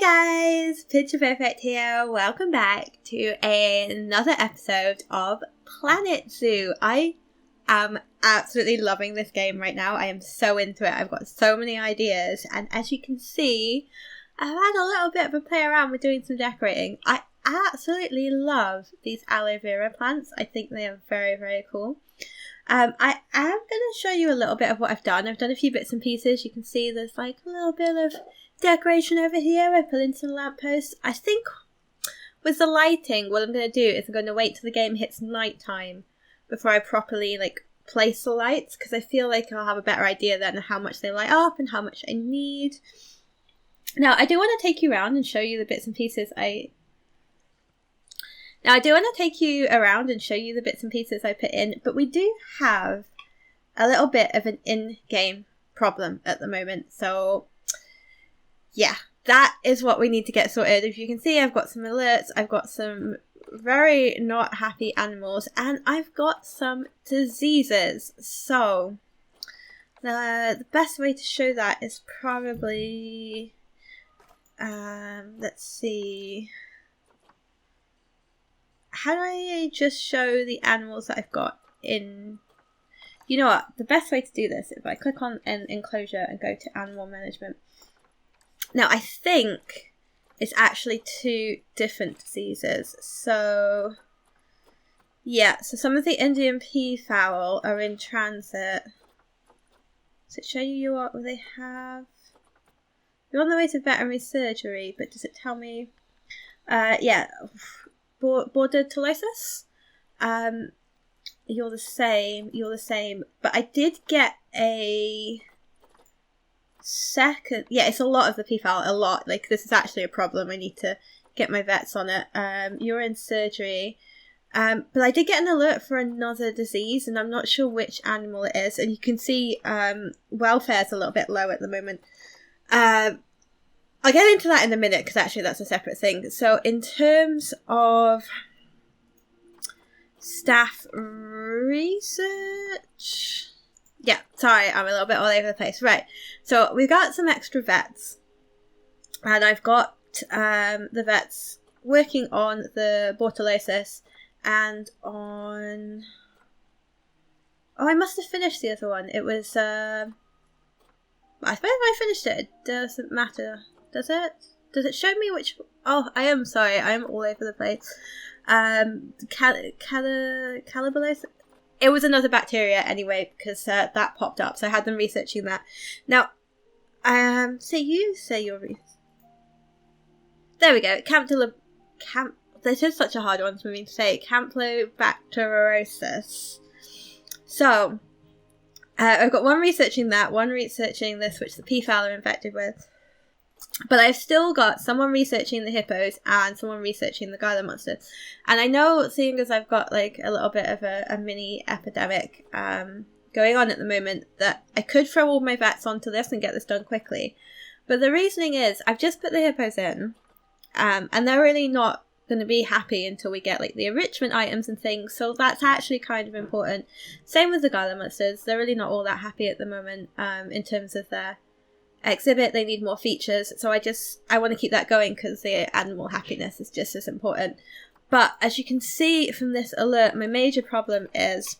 Hey guys, Picture Perfect here. Welcome back to another episode of Planet Zoo. I am absolutely loving this game right now. I am so into it. I've got so many ideas, and as you can see, I've had a little bit of a play around with doing some decorating. I absolutely love these aloe vera plants. I think they are very, very cool. I am going to show you a little bit of what I've done. I've done a few bits and pieces. You can see there's like a little bit of decoration over here. I put in some lampposts. I think with the lighting, what I'm going to do is I'm going to wait till the game hits nighttime before I properly place the lights, because I feel like I'll have a better idea then how much they light up and how much I need. Now, I do want to take you around and show you the bits and pieces I put in, but we do have a little bit of an in-game problem at the moment. So, yeah, that is what we need to get sorted. If you can see, I've got some alerts, I've got some very not happy animals, and I've got some diseases. So, the best way to show that is probably, let's see. How do I just show the animals that I've got in? You know what? The best way to do this is if I click on an enclosure and go to animal management. Now, I think it's actually two different diseases. So, yeah. So some of the Indian peafowl are in transit. Does it show you what they have? You're on the way to veterinary surgery, but does it tell me? Yeah. Borderlosis. You're the same, but I did get a second. Yeah, it's a lot of the peafowl, a lot. This is actually a problem. I need to get my vets on it. You're in surgery, but I did get an alert for another disease, and I'm not sure which animal it is. And you can see welfare's a little bit low at the moment. I'll get into that in a minute, because actually that's a separate thing. So in terms of staff research, yeah, sorry, I'm a little bit all over the place. Right, so we've got some extra vets, and I've got the vets working on the borderlosis and on... Oh, I must have finished the other one. It was... I suppose I finished it. It doesn't matter. Does it? Does it show me which... Oh, I am sorry. I am all over the place. Calibrose? It was another bacteria anyway, because that popped up. So I had them researching that. Now, so you say you're... There we go. This is such a hard one for me to say. Campylobacteriosis. So, I've got one researching that, one researching this, which the peafowl are infected with. But I've still got someone researching the hippos and someone researching the Gila monster. And I know, seeing as I've got a little bit of a mini epidemic going on at the moment, that I could throw all my vets onto this and get this done quickly. But the reasoning is, I've just put the hippos in, and they're really not going to be happy until we get the enrichment items and things. So that's actually kind of important. Same with the Gila monsters. They're really not all that happy at the moment in terms of their exhibit. They need more features, so I want to keep that going, because the animal happiness is just as important. But as you can see from this alert, my major problem is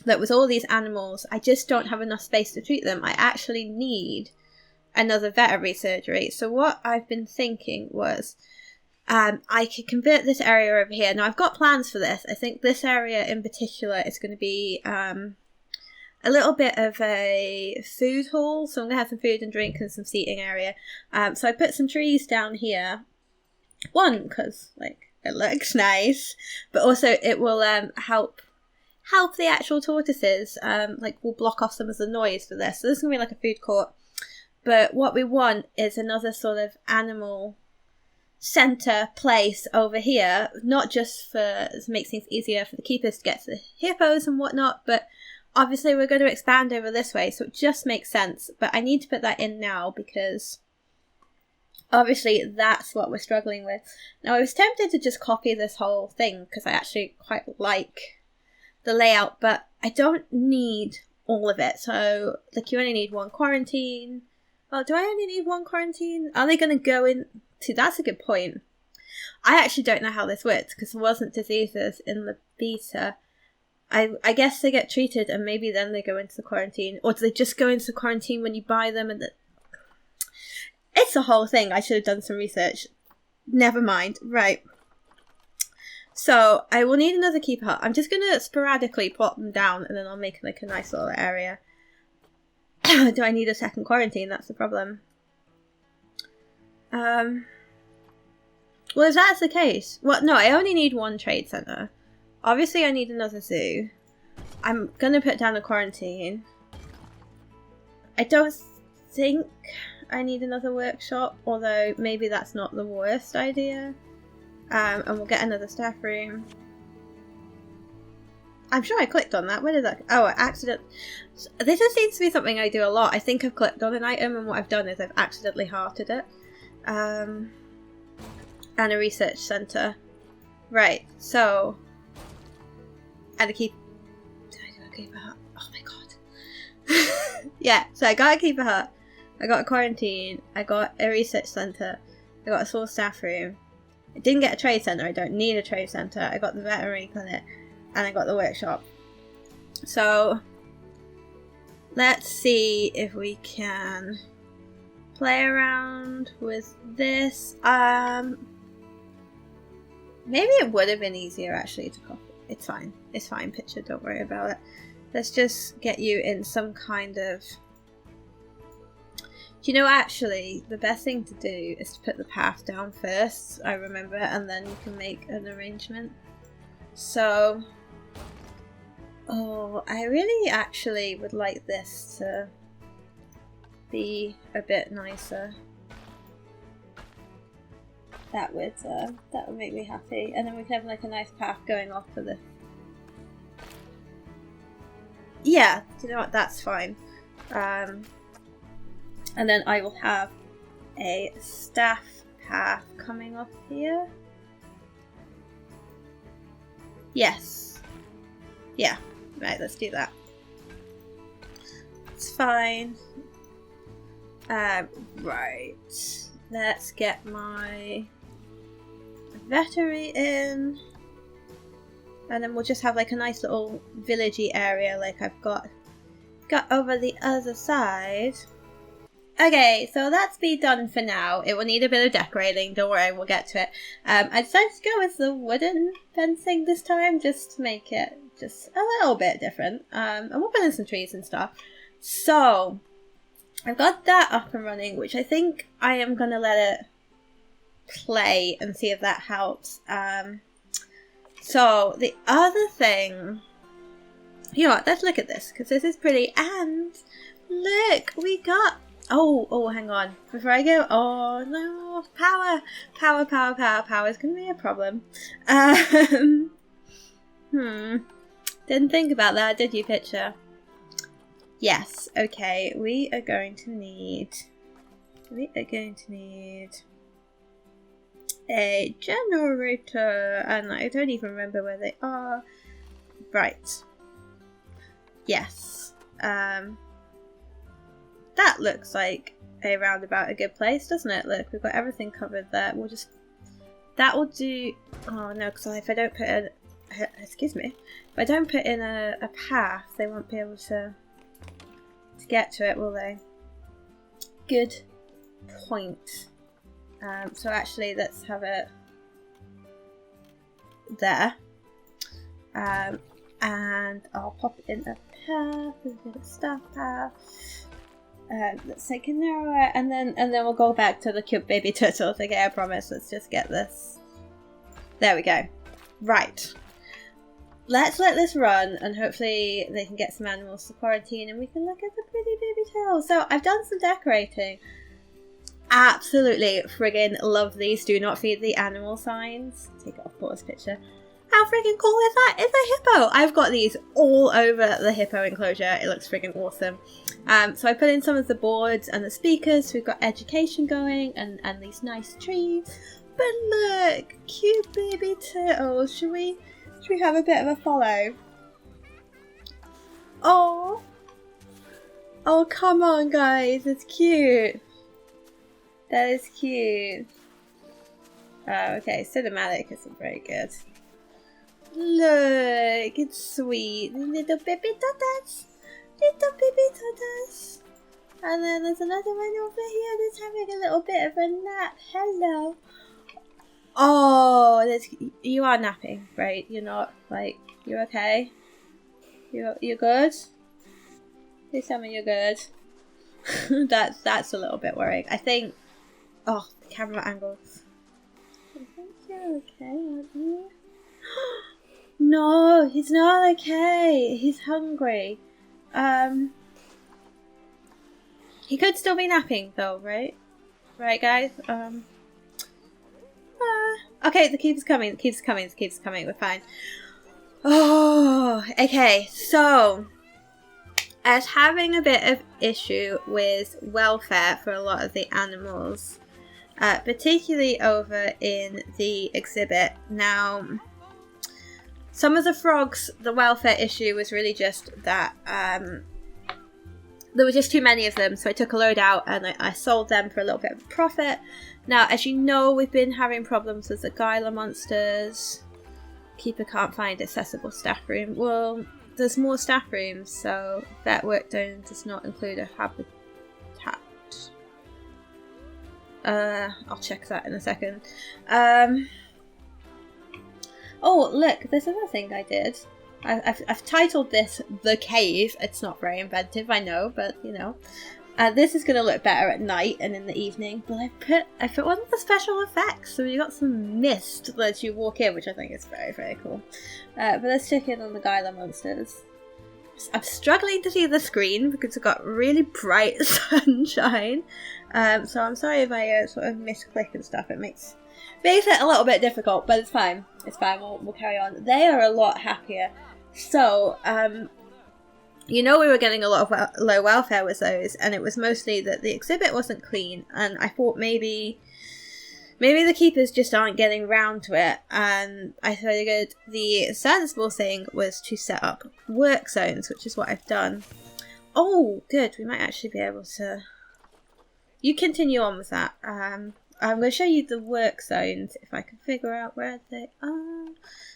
that with all these animals, I just don't have enough space to treat them. I actually need another veterinary surgery. So what I've been thinking was, I could convert this area over here. Now, I've got plans for this. I think this area in particular is going to be a little bit of a food hall. So I'm going to have some food and drink and some seating area. So I put some trees down here. One, because it looks nice, but also it will help the actual tortoises. We'll block off some of the noise for this. So this is going to be a food court. But what we want is another sort of animal center place over here, not just to make things easier for the keepers to get to the hippos and whatnot, but obviously we're going to expand over this way, so it just makes sense. But I need to put that in now, because obviously that's what we're struggling with. Now, I was tempted to just copy this whole thing, because I actually quite like the layout, but I don't need all of it. So, you only need one quarantine. Oh, do I only need one quarantine? Are they going to go in? See, that's a good point. I actually don't know how this works because there wasn't diseases in the beta. I guess they get treated and maybe then they go into the quarantine. Or do they just go into quarantine when you buy them? It's a whole thing. I should have done some research. Never mind. Right. So I will need another keeper hut. I'm just going to sporadically plot them down and then I'll make like a nice little area. Do I need a second quarantine? That's the problem. Well, if that's the case... Well, no, I only need one trade centre. Obviously, I need another zoo. I'm going to put down a quarantine. I don't think I need another workshop, although maybe that's not the worst idea. And we'll get another staff room. I'm sure I clicked on that. Where did that... Oh, accident. This just seems to be something I do a lot. I think I've clicked on an item and what I've done is I've accidentally hearted it. And a research centre. Right, so... And a keep... Did I do a keeper hut? Oh my god. Yeah, so I got a keeper hut. I got a quarantine. I got a research centre. I got a small staff room. I didn't get a trade centre. I don't need a trade centre. I got the veterinary clinic. And I got the workshop. So... Let's see if we can... play around with this. Maybe it would have been easier actually to copy. It's fine. It's fine, picture. Don't worry about it. Let's just get you in some kind of... Do you know, actually, the best thing to do is to put the path down first, I remember, and then you can make an arrangement. So... Oh, I really actually would like this to be a bit nicer. That would make me happy. And then we can have like a nice path going off for the... Yeah, do you know what? That's fine. And then I will have a staff path coming off here. Yes. Yeah. Right, let's do that. It's fine. Right. Let's get my veterinary in. And then we'll just have like a nice little villagey area like I've got over the other side. Okay, so that's be done for now. It will need a bit of decorating, don't worry, we'll get to it. I decided to go with the wooden fencing this time, just to make it just a little bit different. And we'll put in some trees and stuff. So, I've got that up and running, which I think I am going to let it play and see if that helps. So, the other thing... You know what, let's look at this, because this is pretty. And, look, we got... Oh, hang on. Before I go... Oh, no. Power is going to be a problem. Didn't think about that, did you, picture? Yes, okay. We are going to need a generator, and I don't even remember where they are. Right. Yes. That looks like a roundabout a good place, doesn't it? Look, we've got everything covered there. We'll just... That will do... Oh, no, because if I don't put in... Excuse me. If I don't put in a path, they won't be able to get to it, will they? Good point. So actually, let's have it there. And I'll pop it in a path, a bit of staff path. Let's take a narrower, and then we'll go back to the cute baby turtles. Okay, I promise. Let's just get this. There we go. Right. Let's let this run, and hopefully they can get some animals to quarantine, and we can look at the pretty baby turtles. So I've done some decorating. Absolutely friggin' love these. Do not feed the animal signs. Take it off pause picture. How friggin' cool is that? It's a hippo! I've got these all over the hippo enclosure. It looks friggin' awesome. So I put in some of the boards and the speakers. So we've got education going and these nice trees. But look! Cute baby turtles. Should we have a bit of a follow? Oh! Oh, come on, guys. It's cute. That is cute. Oh, okay, cinematic isn't very good. Look, it's sweet. Little baby toddlers. Little baby toddlers. And then there's another one over here that's having a little bit of a nap. Hello. Oh, you are napping, right? You're not, like, you're okay? You're good? Please tell me you're good. That's a little bit worrying. I think, oh, the camera angle. I think you're okay, aren't you? No, he's not okay. He's hungry. He could still be napping though, right? Right, guys? Okay, the keeper's coming. We're fine. Oh, okay. So, I was having a bit of issue with welfare for a lot of the animals, particularly over in the exhibit. Now, some of the frogs, the welfare issue was really just that there were just too many of them, so I took a load out and I sold them for a little bit of a profit. Now, as you know, we've been having problems with the Gila monsters. Keeper can't find accessible staff room. Well, there's more staff rooms, so vet work done does not include a habitat. I'll check that in a second. Oh, look, there's another thing I did. I've titled this The Cave. It's not very inventive, I know, but you know. This is going to look better at night and in the evening. But I put one of the special effects, so you got some mist as you walk in, which I think is very, very cool. But let's check in on the Gila monsters. I'm struggling to see the screen because it's got really bright sunshine. So I'm sorry if I sort of misclick and stuff. It makes it a little bit difficult, but it's fine. It's fine. We'll carry on. They are a lot happier. So, you know, we were getting a lot of low welfare with those, and it was mostly that the exhibit wasn't clean, and I thought maybe the keepers just aren't getting round to it, and I figured the sensible thing was to set up work zones, which is what I've done. Oh, good. We might actually be able to... You continue on with that. I'm going to show you the work zones, if I can figure out where they are.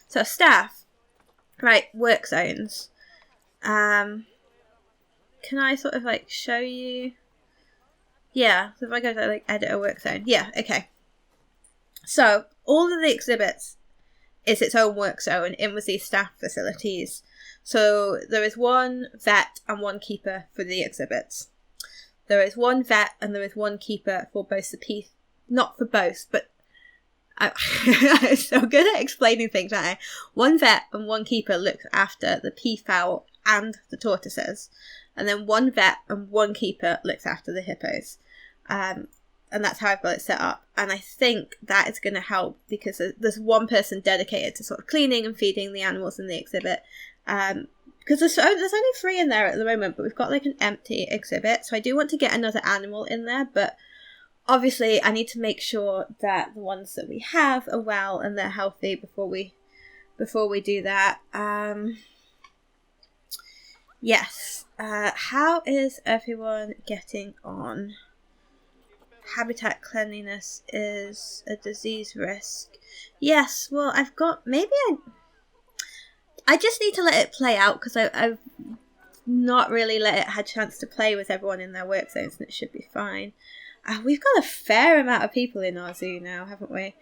So, staff. Right, work zones. Can I sort of, like, show you? Yeah, so if I go to, like, edit a work zone. Yeah, okay. So, all of the exhibits is its own work zone in with these staff facilities. So, there is one vet and one keeper for the exhibits. There is one vet and there is one keeper for both the not for both, but I'm so good at explaining things, aren't I? One vet and one keeper looks after the peafowl and the tortoises, and then one vet and one keeper looks after the hippos. And that's how I've got it set up. And I think that is going to help because there's one person dedicated to sort of cleaning and feeding the animals in the exhibit. Because there's only 3 in there at the moment, but we've got like an empty exhibit. So I do want to get another animal in there, but obviously I need to make sure that the ones that we have are well and they're healthy before we do that. Yes. How is everyone getting on? Habitat cleanliness is a disease risk. Yes, well, I've got... Maybe I just need to let it play out because I've not really let it have a chance to play with everyone in their work zones, and it should be fine. We've got a fair amount of people in our zoo now, haven't we?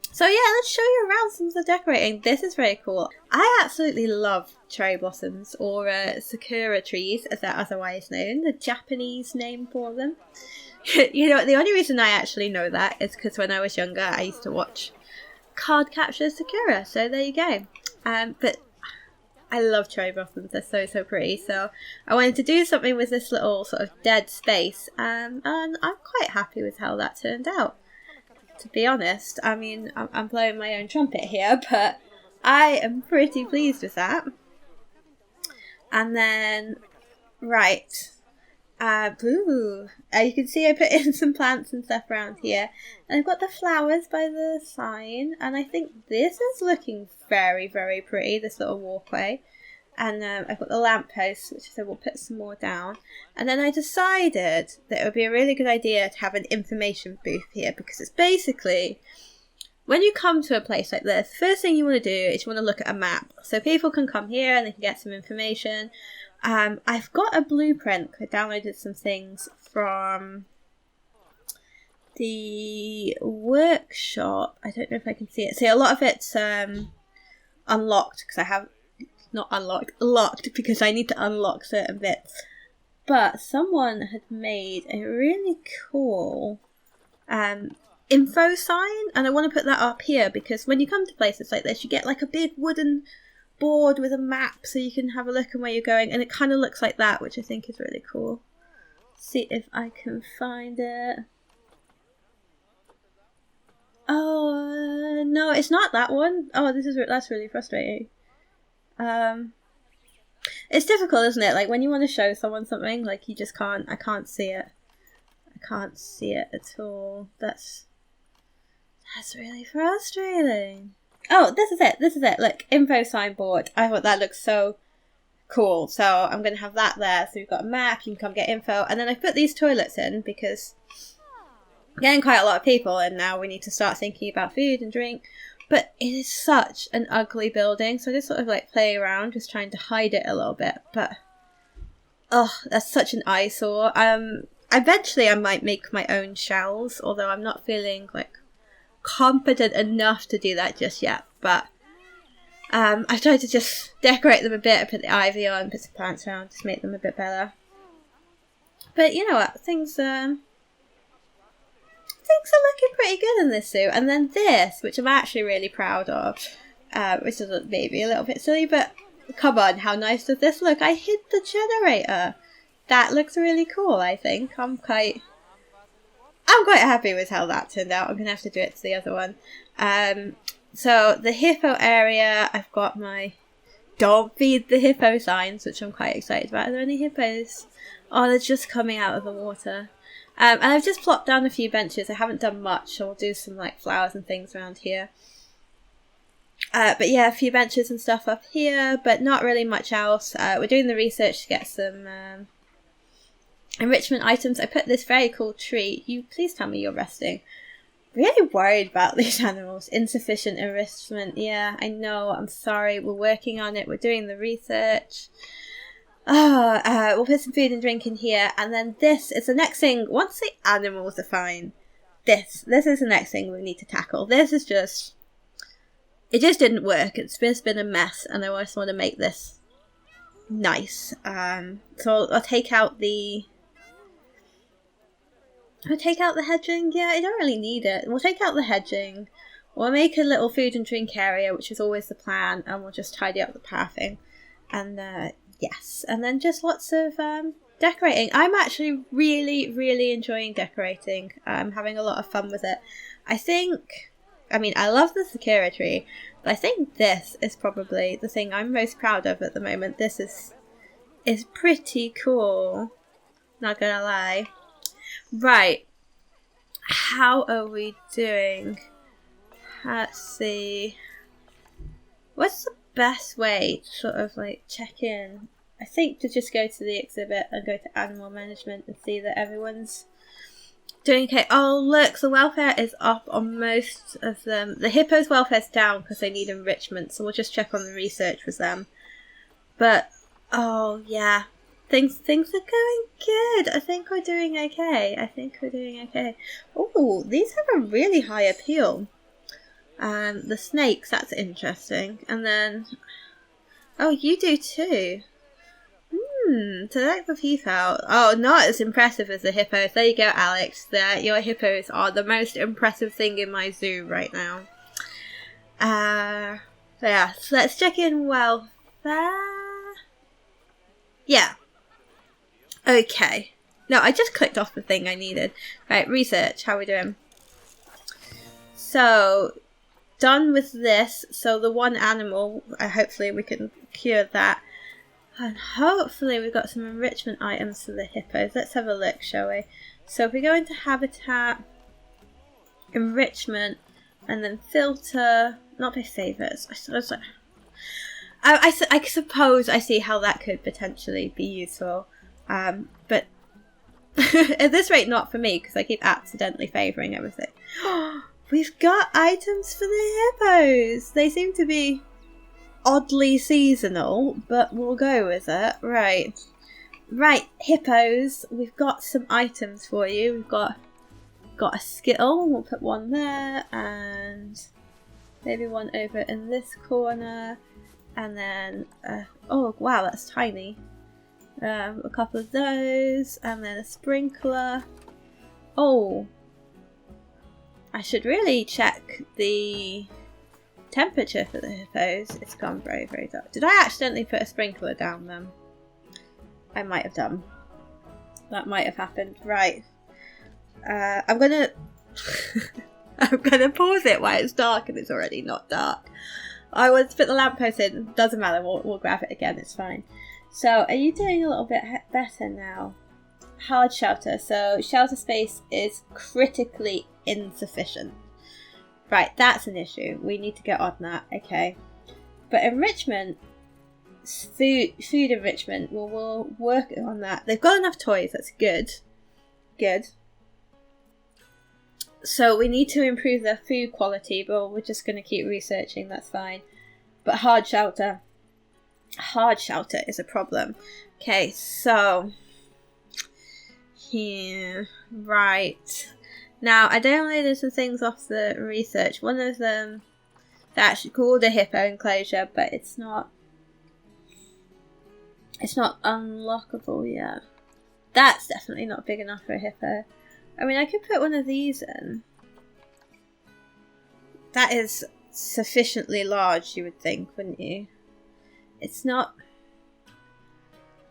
So yeah, let's show you around some of the decorating. This is very cool. I absolutely love cherry blossoms, or sakura trees, as they're otherwise known, the Japanese name for them. You know, the only reason I actually know that is because when I was younger, I used to watch Card Capture Sakura, so there you go. But I love cherry blossoms, they're so, so pretty, so I wanted to do something with this little sort of dead space, and I'm quite happy with how that turned out. To be honest, I mean, I'm blowing my own trumpet here, but I am pretty pleased with that. And then, right, you can see I put in some plants and stuff around here, and I've got the flowers by the sign, and I think this is looking very, very pretty, this little walkway. And I've got the lamppost, which I said we'll put some more down. And then I decided that it would be a really good idea to have an information booth here, because it's basically, when you come to a place like this, first thing you want to do is you want to look at a map. So people can come here and they can get some information. I've got a blueprint. I downloaded some things from the workshop. I don't know if I can see it. See, a lot of it's unlocked because I have... Not unlocked, locked, because I need to unlock certain bits. But someone had made a really cool info sign, and I want to put that up here because when you come to places like this, you get like a big wooden board with a map so you can have a look at where you're going, and it kind of looks like that, which I think is really cool. See if I can find it. Oh, no, it's not that one. Oh, that's really frustrating. It's difficult, isn't it? Like when you want to show someone something, like you just can't. I can't see it. I can't see it at all. That's really frustrating. Oh, this is it. This is it. Look, info signboard. I thought that looks so cool. So I'm going to have that there. So we've got a map. You can come get info. And then I put these toilets in because we're getting quite a lot of people in now. We need to start thinking about food and drink. But it is such an ugly building, so I just sort of like play around, just trying to hide it a little bit. But, oh, that's such an eyesore. Eventually I might make my own shells, although I'm not feeling like competent enough to do that just yet. But I've tried to just decorate them a bit. I put the ivy on, put some plants around, just make them a bit better. But you know what, things are looking pretty good in this zoo. And then this, which I'm actually really proud of, which is maybe a little bit silly, but come on, how nice does this look? I hid the generator. That looks really cool, I think. I'm quite happy with how that turned out. I'm going to have to do it to the other one. So the hippo area, I've got my don't feed the hippo signs, which I'm quite excited about. Are there any hippos? Oh, they're just coming out of the water. And I've just plopped down a few benches. I haven't done much, so I'll do some like flowers and things around here. But yeah, a few benches and stuff up here, but not really much else. We're doing the research to get some enrichment items. I put this very cool tree. You please tell me you're resting. Really worried about these animals. Insufficient enrichment. Yeah, I know. I'm sorry. We're working on it. We're doing the research. We'll put some food and drink in here, and then this is the next thing. Once the animals are fine, this is the next thing we need to tackle. This is just, it just didn't work. It's just been a mess, and I just want to make this nice. So I'll take out the hedging. Yeah, I don't really need it. We'll take out the hedging. We'll make a little food and drink area, which is always the plan, and we'll just tidy up the pathing. And yes, and then just lots of decorating. I'm actually really, really enjoying decorating. I'm having a lot of fun with it. I love the Sakura tree, but I think this is probably the thing I'm most proud of at the moment. This is pretty cool, not gonna lie. Right, how are we doing? Let's see. What's the best way to sort of like check in? I think to just go to the exhibit and go to animal management and see that everyone's doing okay. Oh look, the welfare is up on most of them. The hippos' welfare's down because they need enrichment, so we'll just check on the research with them. But oh yeah, things are going good. I think we're doing okay. Oh, these have a really high appeal. The snakes, that's interesting. And then, oh, you do too. Select the peafowl. Oh, not as impressive as the hippos. There you go, Alex. Your hippos are the most impressive thing in my zoo right now. So yeah, so let's check in welfare. Yeah. Okay. No, I just clicked off the thing I needed. Right, research. How are we doing? So, done with this. So the one animal, hopefully we can cure that. And hopefully we've got some enrichment items for the hippos. Let's have a look, shall we? So if we go into habitat, enrichment, and then filter, not by favourites. I suppose I see how that could potentially be useful. But at this rate, not for me, because I keep accidentally favouring everything. We've got items for the hippos! They seem to be oddly seasonal, but we'll go with it. Right. Right, hippos, we've got some items for you. We've got a skittle, we'll put one there, and maybe one over in this corner, and then, oh wow, that's tiny. A couple of those, and then a sprinkler. Oh, I should really check the temperature for the hippos. It's gone very, very dark. Did I accidentally put a sprinkler down them? I might have done. That might have happened. Right. I'm gonna I'm gonna pause it while it's dark and it's already not dark. I want to put the lamppost in. Doesn't matter. We'll grab it again. It's fine. So, are you doing a little bit better now? Hard shelter. So, shelter space is critically insufficient. Right, that's an issue. We need to get on that. Okay. But enrichment, food enrichment, we'll work on that. They've got enough toys. That's good. Good. So, we need to improve their food quality, but we're just going to keep researching. That's fine. But hard shelter. Hard shelter is a problem. Okay, so here, right. Now, I downloaded some things off the research. One of them, they're actually called a hippo enclosure, but it's not unlockable yet. That's definitely not big enough for a hippo. I mean, I could put one of these in. That is sufficiently large, you would think, wouldn't you? It's not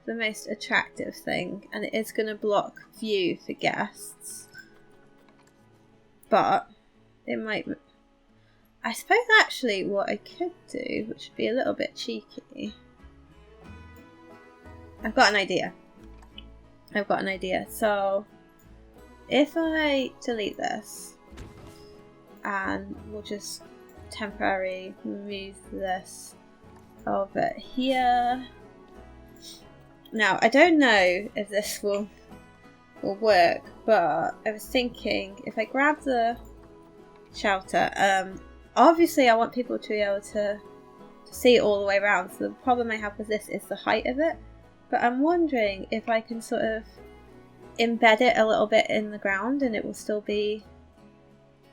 the most attractive thing, and it is going to block view for guests. But it might... I suppose actually what I could do, which would be a little bit cheeky... I've got an idea. So, if I delete this, and we'll just temporarily move this over here. Now, I don't know if this will work, but I was thinking if I grab the shelter, obviously I want people to be able to see it all the way around. So the problem I have with this is the height of it. But I'm wondering if I can sort of embed it a little bit in the ground and it will still be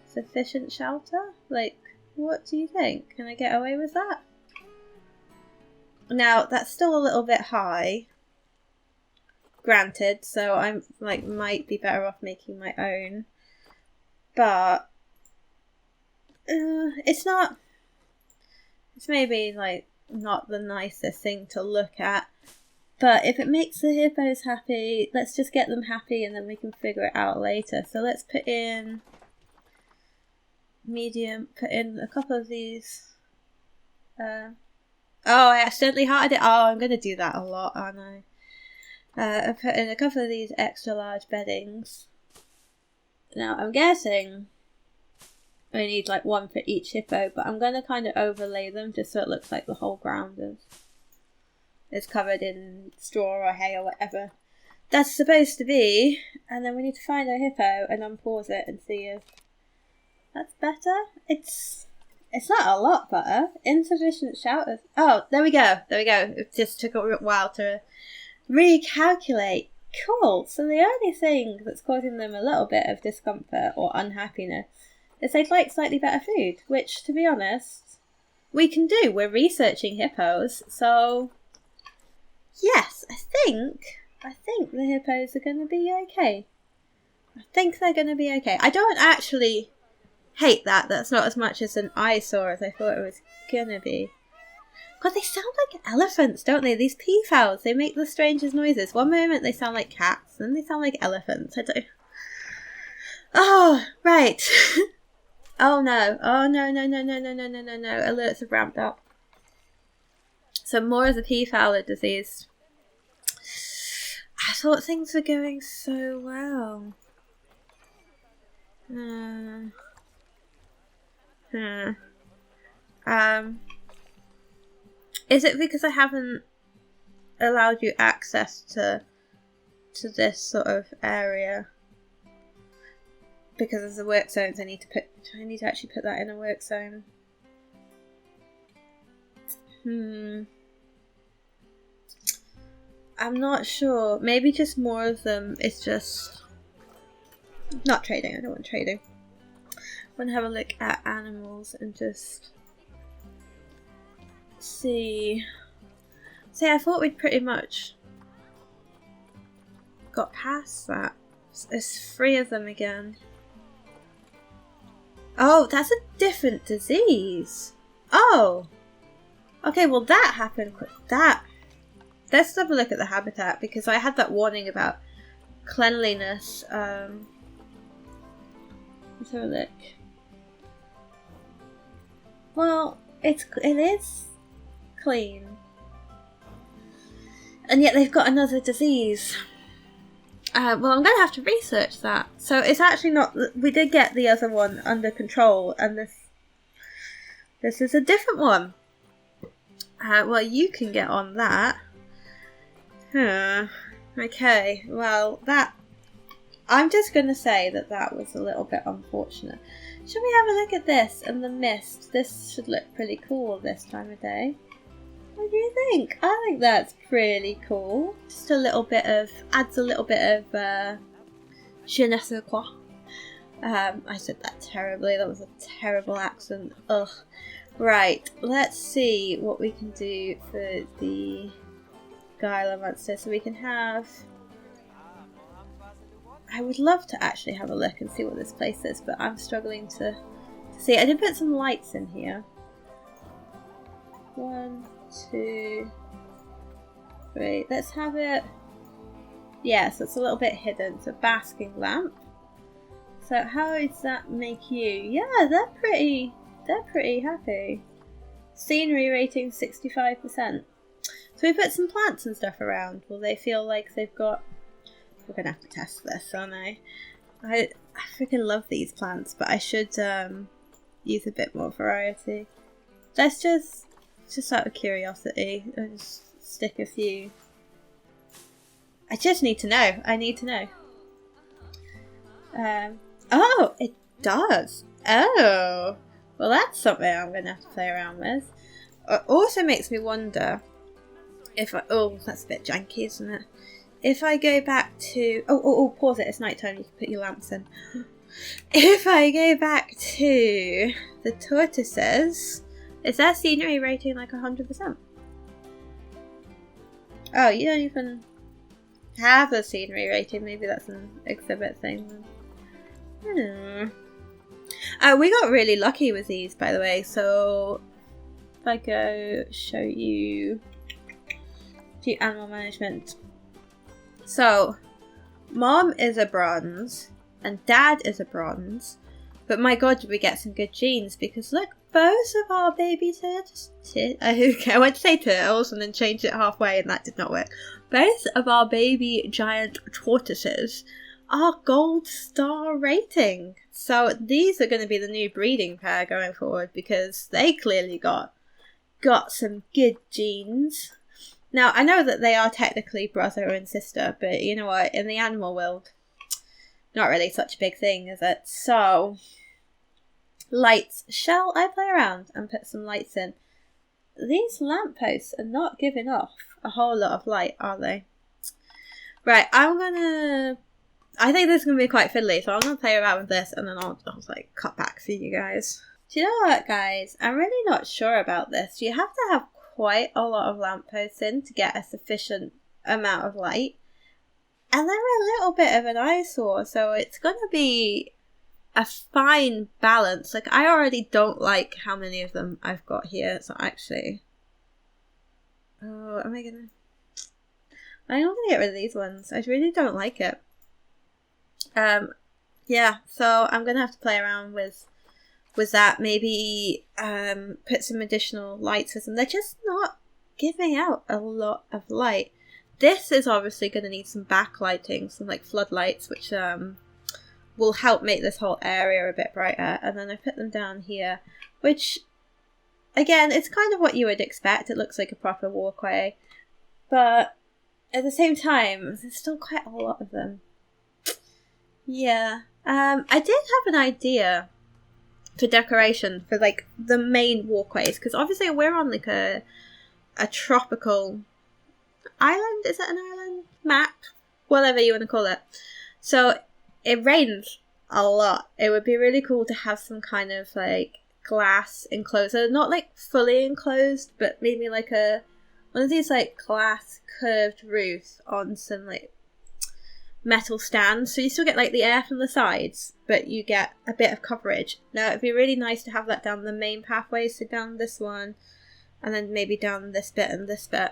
sufficient shelter. Like, what do you think? Can I get away with that? Now, that's still a little bit high, granted, so I'm like might be better off making my own. But it's maybe like not the nicest thing to look at. But if it makes the hippos happy, let's just get them happy and then we can figure it out later. So let's put in medium, put in a couple of these. Oh, I accidentally hearted it. Oh, I'm going to do that a lot, aren't I? I put in a couple of these extra large beddings. Now, I'm guessing I need like one for each hippo, but I'm going to kind of overlay them just so it looks like the whole ground is covered in straw or hay or whatever that's supposed to be. And then we need to find our hippo and unpause it and see if that's better. It's not a lot better. Insufficient shouters. Oh, there we go. It just took a while to recalculate. Cool. So the only thing that's causing them a little bit of discomfort or unhappiness is they'd like slightly better food, which, to be honest, we can do. We're researching hippos, so yes, I think the hippos are going to be okay. I don't actually hate that. That's not as much as an eyesore as I thought it was going to be. God, they sound like elephants, don't they? These peafowls, they make the strangest noises. One moment they sound like cats, then they sound like elephants. I don't... Oh, right. Oh no. Alerts have ramped up. So more of the peafowler disease. I thought things were going so well. Is it because I haven't allowed you access to this sort of area? Because of the work zones, I need to actually put that in a work zone. I'm not sure. Maybe just more of them is just not trading. I don't want trading. I want to have a look at animals and just see. See, I thought we'd pretty much got past that. There's 3 of them again. Oh, that's a different disease. Oh. Okay, well that happened quick. Let's have a look at the habitat, because I had that warning about cleanliness. Let's have a look. Well, it is clean. And yet they've got another disease. Well, I'm going to have to research that. So it's actually not... We did get the other one under control, and this is a different one. Well, you can get on that. Okay, well, that... I'm just going to say that was a little bit unfortunate. Should we have a look at this and the mist? This should look pretty cool this time of day. What do you think? I think that's pretty cool. Just a little bit of... adds a little bit of... je ne sais quoi. I said that terribly. That was a terrible accent. Ugh. Right, let's see what we can do for the Gyla monster. So we can have... I would love to actually have a look and see what this place is, but I'm struggling to see. I did put some lights in here. 1, 2, 3. Let's have it... Yeah, so it's a little bit hidden. So basking lamp. So how does that make you? Yeah, they're pretty happy. Scenery rating 65%. So we put some plants and stuff around. Will they feel like they've got... We're going to have to test this, aren't I? I freaking love these plants, but I should use a bit more variety. Let's just out of curiosity, I'll just stick a few. I just need to know. I need to know. Oh, it does. Oh. Well, that's something I'm going to have to play around with. It also makes me wonder if I... Oh, that's a bit janky, isn't it? If I go back to... Oh, pause it. It's nighttime. You can put your lamps in. If I go back to the tortoises, is their scenery rating like 100%? Oh, you don't even have a scenery rating. Maybe that's an exhibit thing. We got really lucky with these, by the way. So if I go show you animal management. So Mom is a bronze and Dad is a bronze, but my god, did we get some good genes, because look, both of our baby turtles, I went to say turtles and then changed it halfway and that did not work. Both of our baby giant tortoises are gold star rating. So these are going to be the new breeding pair going forward, because they clearly got some good genes. Now, I know that they are technically brother and sister, but you know what? In the animal world, not really such a big thing, is it? So, lights. Shall I play around and put some lights in? These lampposts are not giving off a whole lot of light, are they? Right, I think this is going to be quite fiddly, so I'm going to play around with this and then I'll like cut back for you guys. Do you know what, guys? I'm really not sure about this. You have to have quite a lot of lampposts in to get a sufficient amount of light, and they're a little bit of an eyesore, so it's going to be a fine balance. Like, I already don't like how many of them I've got here, so actually... Oh, I'm going to get rid of these ones. I really don't like it. Yeah, so I'm going to have to play around with that. Maybe put some additional lights with them. They're just not giving out a lot of light. This is obviously going to need some backlighting, some like floodlights, which will help make this whole area a bit brighter. And then I put them down here, which again, it's kind of what you would expect. It looks like a proper walkway. But at the same time, there's still quite a lot of them. Yeah. I did have an idea for decoration for like the main walkways, because obviously we're on like a tropical island. Is it an island? Map? Whatever you want to call it. So it rains a lot. It would be really cool to have some kind of like glass enclosure, not like fully enclosed, but maybe like one of these like glass curved roofs on some like metal stands, so you still get like the air from the sides, but you get a bit of coverage. Now it'd be really nice to have that down the main pathway, so down this one and then maybe down this bit and this bit.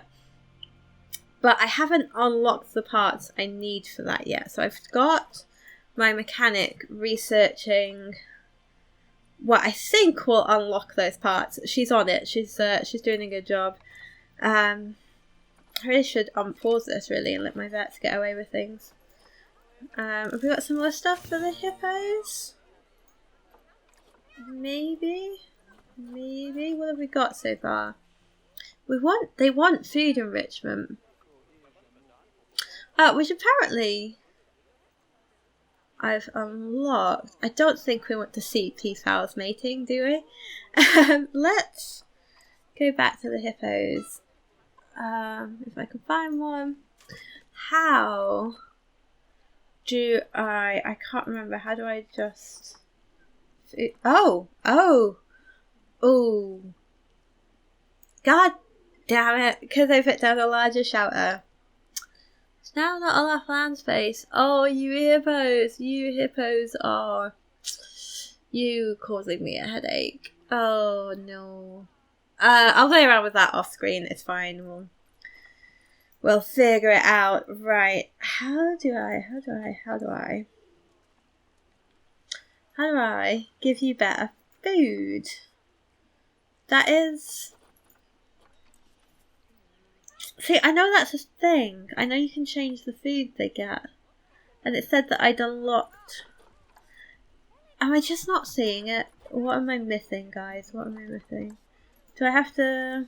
But I haven't unlocked the parts I need for that yet, so I've got my mechanic researching what I think will unlock those parts. She's on it. She's doing a good job. I really should unpause this really and let my vets get away with things. Have we got some more stuff for the hippos? Maybe. What have we got so far? They want food enrichment. Which apparently I've unlocked. I don't think we want to see peafowls mating, do we? Let's go back to the hippos. If I can find one. How do I can't remember. How do I just... Oh! God damn it. Because I put down a larger shelter. It's now not enough land space. Oh, you hippos are... You causing me a headache. Oh, no. I'll play around with that off screen. It's fine. We'll figure it out. Right. How do I give you better food? That is... See, I know that's a thing. I know you can change the food they get. And it said that I'd unlocked... Am I just not seeing it? What am I missing, guys? What am I missing? Do I have to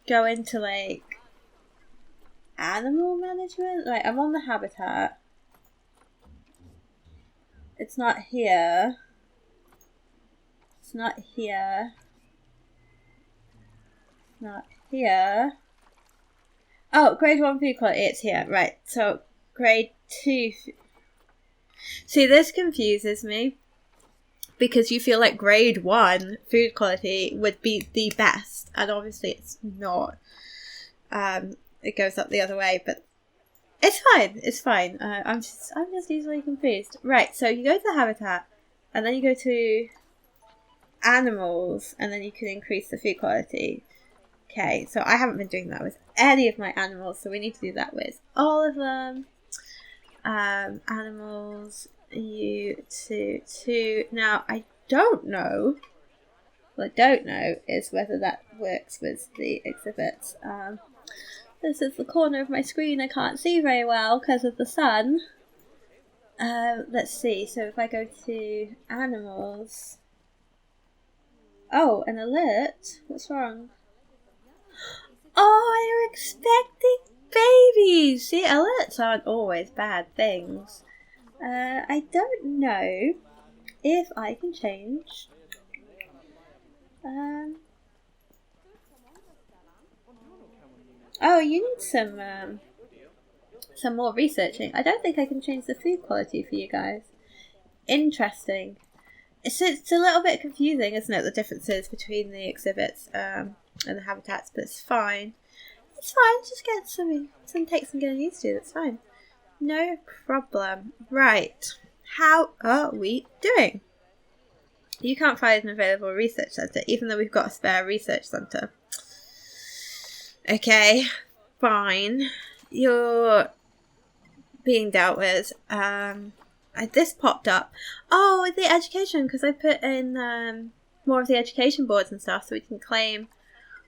go into, like, animal management? Like, I'm on the habitat. It's not here. It's not here. It's not here. Oh, grade 1 food quality. It's here. Right. So, grade 2. See, this confuses me. Because you feel like grade 1 food quality would be the best. And obviously it's not. It goes up the other way. But it's fine. It's fine. I'm just easily confused. Right, so you go to the habitat. And then you go to animals. And then you can increase the food quality. Okay, so I haven't been doing that with any of my animals. So we need to do that with all of them. Animals... U2. Now, I don't know. What I don't know is whether that works with the exhibits. This is the corner of my screen I can't see very well because of the sun. Let's see. So if I go to animals. Oh, an alert. What's wrong? Oh, you're expecting babies. See, alerts aren't always bad things. I don't know if I can change. Oh, you need some more researching. I don't think I can change the food quality for you guys. Interesting. It's a little bit confusing, isn't it? The differences between the exhibits and the habitats, but it's fine. It's fine. Just get some takes and getting used to. That's fine. No problem. Right. How are we doing? You can't find an available research centre, even though we've got a spare research centre. Okay, fine. You're being dealt with. This popped up. Oh, the education, because I put in more of the education boards and stuff, so we can claim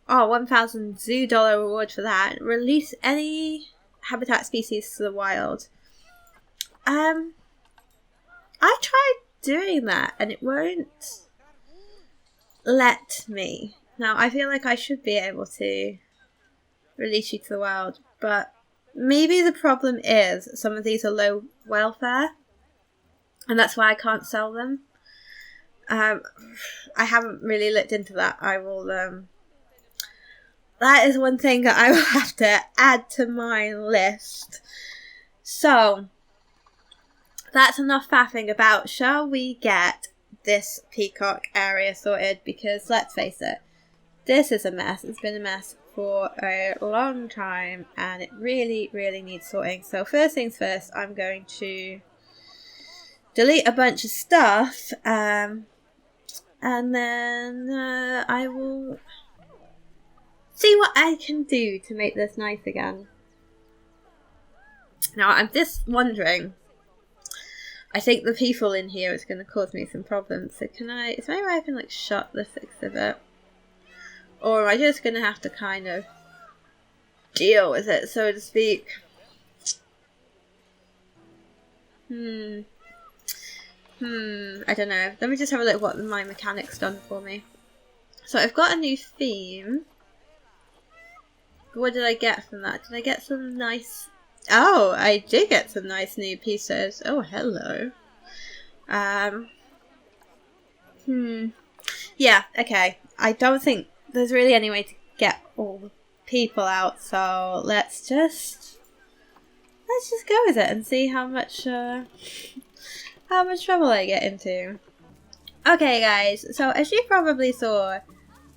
1,000 zoo dollar reward for that. Release any habitat species to the wild. I tried doing that and it won't let me. Now, I feel like I should be able to release you to the wild, but maybe the problem is some of these are low welfare, and that's why I can't sell them. I haven't really looked into that. I will, that is one thing that I will have to add to my list. So, that's enough faffing about. Shall we get this peacock area sorted? Because let's face it, this is a mess. It's been a mess for a long time, and it really, really needs sorting. So first things first, I'm going to delete a bunch of stuff, and then I will see what I can do to make this nice again. Now, I'm just wondering, I think the people in here is going to cause me some problems, so is there any way I can, like, shut this exhibit? Or am I just going to have to kind of deal with it, so to speak? I don't know. Let me just have a look what my mechanic's done for me. So I've got a new theme. What did I get from that? Did I get some nice... Oh, I did get some nice new pieces. Oh, hello. Yeah, okay. I don't think there's really any way to get all the people out, so let's just go with it and see how much trouble I get into. Okay, guys, so as you probably saw,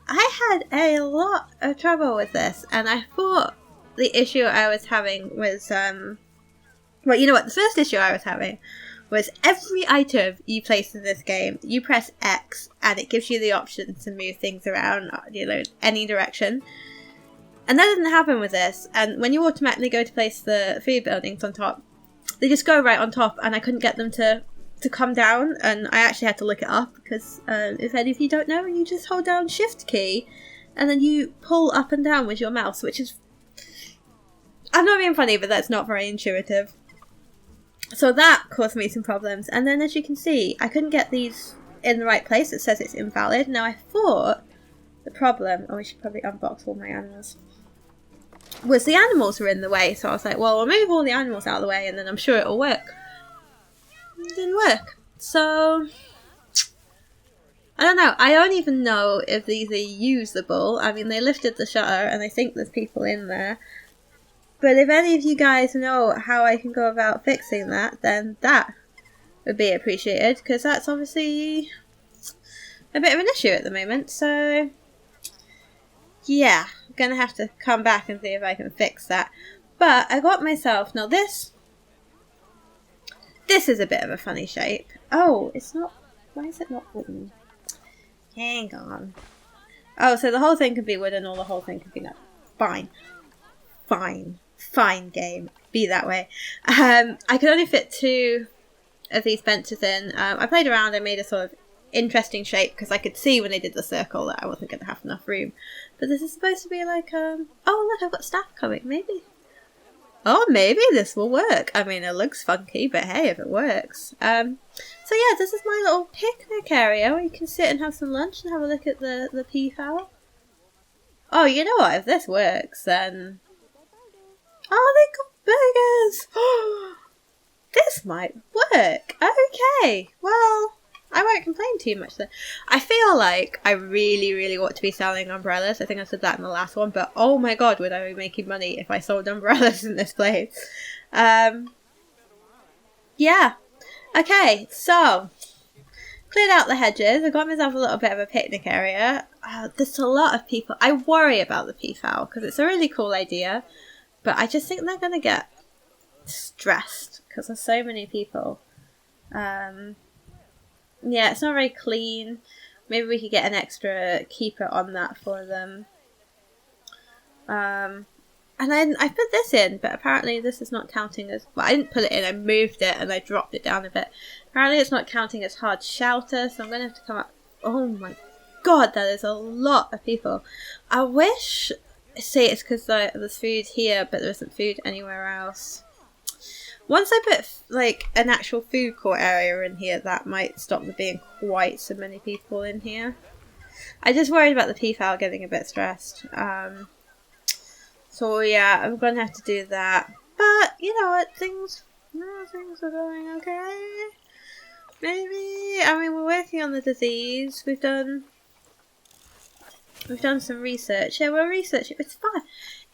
I had a lot of trouble with this, and I thought the issue I was having was, well, you know what, the first issue I was having was every item you place in this game, you press X, and it gives you the option to move things around, you know, any direction. And that didn't happen with this, and when you automatically go to place the food buildings on top, they just go right on top, and I couldn't get them to come down, and I actually had to look it up, because if any of you don't know, you just hold down Shift key, and then you pull up and down with your mouse, which is... I'm not being funny, but that's not very intuitive. So that caused me some problems, and then as you can see, I couldn't get these in the right place. It says it's invalid. Now I thought the problem... Oh, we should probably unbox all my animals. Was the animals were in the way, so I was like, well, we'll move all the animals out of the way, and then I'm sure it'll work. It didn't work. So, I don't know. I don't even know if these are usable. I mean, they lifted the shutter, and I think there's people in there. But if any of you guys know how I can go about fixing that, then that would be appreciated, because that's obviously a bit of an issue at the moment. So, yeah, I'm going to have to come back and see if I can fix that. But I got myself... Now this is a bit of a funny shape. Oh, it's not... Why is it not wooden? Hang on. Oh, so the whole thing could be wooden or the whole thing could be not. Fine. Fine game. Be that way. I could only fit 2 of these benches in. I played around and made a sort of interesting shape because I could see when I did the circle that I wasn't going to have enough room. But this is supposed to be like, oh look, I've got staff coming. Maybe this will work. I mean, it looks funky, but hey, if it works. So yeah, this is my little picnic area where you can sit and have some lunch and have a look at the peafowl. Oh, you know what? If this works, then... Oh, they got burgers! This might work. Okay, well, I won't complain too much then. I feel like I really, really want to be selling umbrellas. I think I said that in the last one, but oh my god, would I be making money if I sold umbrellas in this place. Yeah. Okay, so, cleared out the hedges. I got myself a little bit of a picnic area. There's a lot of people. I worry about the peafowl because it's a really cool idea, but I just think they're going to get stressed because there's so many people. Yeah, it's not very clean. Maybe we could get an extra keeper on that for them. And then I put this in, but apparently this is not counting as... Well, I didn't put it in, I moved it and I dropped it down a bit. Apparently it's not counting as hard shelter, so I'm going to have to come up... Oh my god, that is a lot of people. I wish... See, it's because there's food here, but there isn't food anywhere else. Once I put, like, an actual food court area in here, that might stop there being quite so many people in here. I just worried about the peafowl getting a bit stressed. So yeah, I'm gonna have to do that. But you know what, things are going okay. Maybe. I mean, we're working on the disease. We've done some research. Yeah, we're researching. It's fine.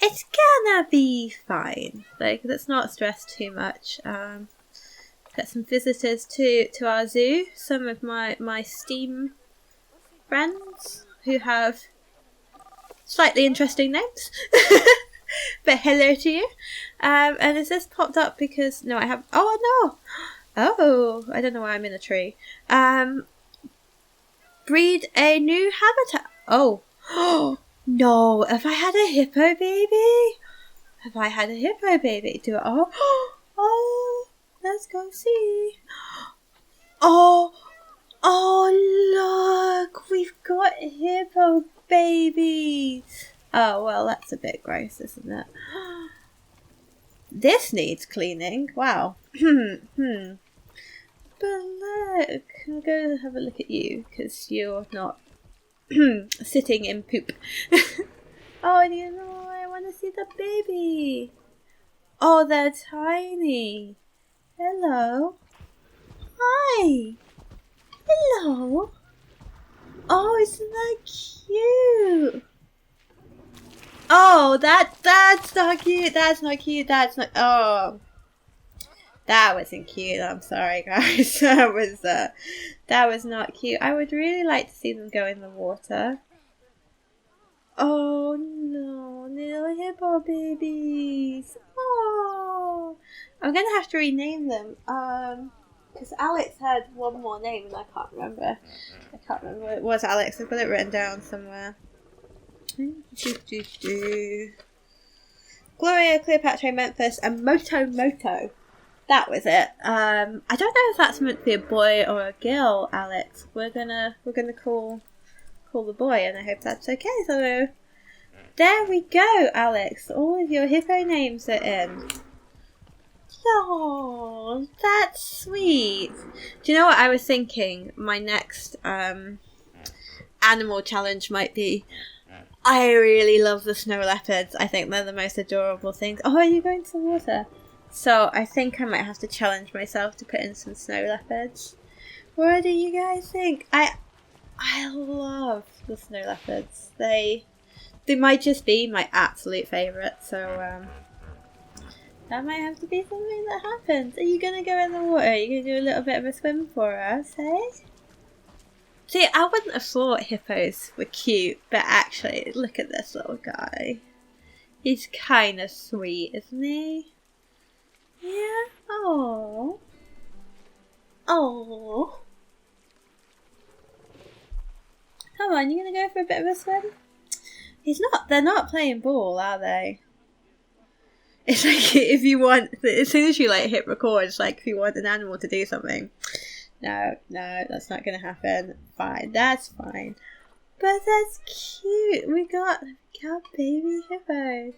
It's gonna be fine. Like, let's not stress too much. Got some visitors to our zoo. Some of my Steam friends who have slightly interesting names. But hello to you. And has this popped up because no, I have. Oh no. Oh, I don't know why I'm in a tree. Breed a new habitat. Oh. No, have I had a hippo baby? Have I had a hippo baby? Do it. Oh, let's go see. Oh, look, we've got hippo babies. Oh, well, that's a bit gross, isn't it? This needs cleaning. Wow. But look, I'll go have a look at you, because you're not sitting in poop. Oh, do you know, I want to see the baby. Oh, they're tiny. Hello. Hi. Hello. Oh, isn't that cute? Oh, that's not cute. That's not cute. That's not. Oh, that wasn't cute. I'm sorry, guys. That was not cute. I would really like to see them go in the water. Oh no, little hippo babies. Oh, I'm gonna have to rename them. Because Alex had one more name and I can't remember. What it was, Alex. I've got it written down somewhere. Gloria, Cleopatra, Memphis, and Moto. That was it. I don't know if that's meant to be a boy or a girl, Alex. We're gonna call the boy, and I hope that's okay. So there we go, Alex. All of your hippo names are in. Oh, that's sweet. Do you know what I was thinking? My next animal challenge might be. I really love the snow leopards. I think they're the most adorable things. Oh, are you going to the water? So I think I might have to challenge myself to put in some snow leopards. What do you guys think? I love the snow leopards. They might just be my absolute favourite. So that might have to be something that happens. Are you gonna go in the water? Are you gonna do a little bit of a swim for us, hey? See, I wouldn't have thought hippos were cute, but actually, look at this little guy. He's kind of sweet, isn't he? Yeah. Oh. Oh. Come on, you gonna go for a bit of a swim? They're not playing ball, are they? It's like if you want, as soon as you like hit record, it's like if you want an animal to do something. No, that's not gonna happen. Fine, that's fine. But that's cute. We got baby hippos.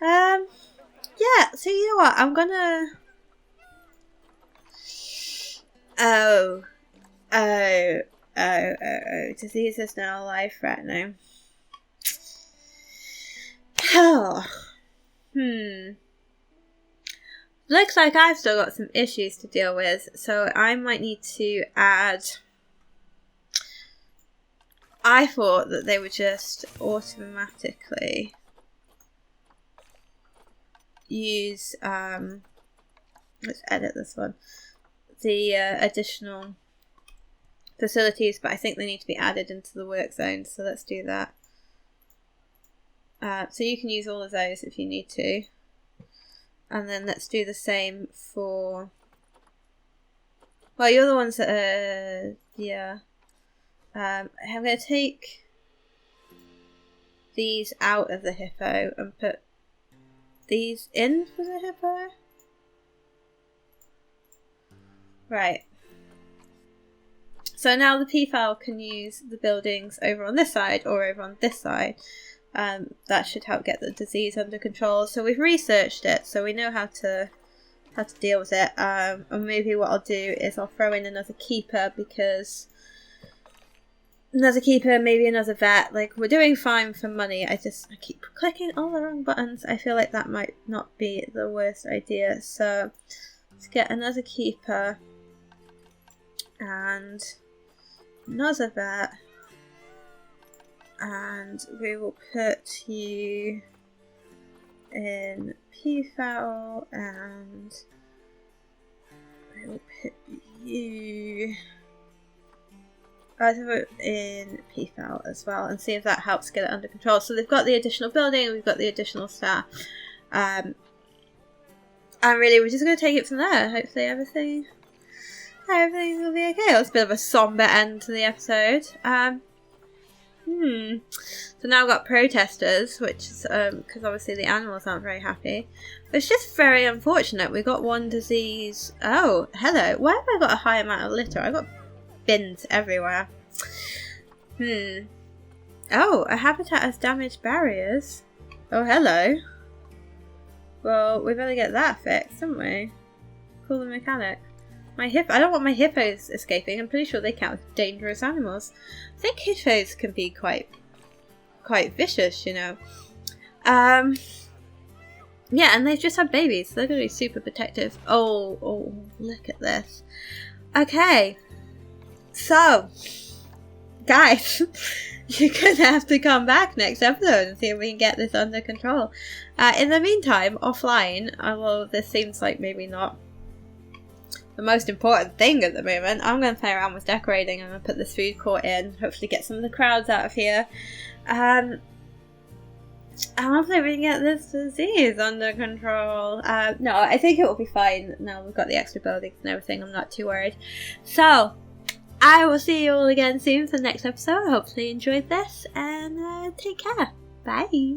Yeah, so you know what? I'm gonna... Oh. Disease is now life-threatening. Oh. Looks like I've still got some issues to deal with, so I might need to add... I thought that they would just automatically use, let's edit this one, the additional facilities, but I think they need to be added into the work zone, so let's do that. So you can use all of those if you need to. And then let's do the same for... Well, you're the ones that are... Yeah. I'm going to take these out of the hippo and put these in for the hippo. Right. So now the peafowl can use the buildings over on this side or over on this side. That should help get the disease under control. So we've researched it, so we know how to deal with it. And maybe what I'll do is I'll throw in another keeper because another keeper, maybe another vet. Like, we're doing fine for money. I keep clicking all the wrong buttons. I feel like that might not be the worst idea. So let's get another keeper and another vet, and we will put you in P-fowl, and we will put you in P-fowl as well, and see if that helps get it under control. So they've got the additional building, we've got the additional staff, and really we're just going to take it from there. Hopefully everything will be okay. It's a bit of a somber end to the episode. So now we've got protesters, which is because obviously the animals aren't very happy. But it's just very unfortunate. We got one disease. Oh, hello. Why have I got a high amount of litter? I got bins everywhere. Oh, a habitat has damaged barriers. Oh, hello. Well, we better get that fixed, haven't we? Call the mechanic. I don't want my hippos escaping. I'm pretty sure they count as dangerous animals. I think hippos can be quite vicious, you know. Yeah, and they've just had babies. So they're going to be super protective. Oh, look at this. Okay. So, guys, you're going to have to come back next episode and see if we can get this under control. In the meantime, offline, although this seems like maybe not the most important thing at the moment, I'm going to play around with decorating. I'm going to put this food court in, hopefully get some of the crowds out of here. And hopefully we can get this disease under control. No, I think it will be fine now we've got the extra buildings and everything. I'm not too worried. So, I will see you all again soon for the next episode. Hopefully you enjoyed this, and take care. Bye.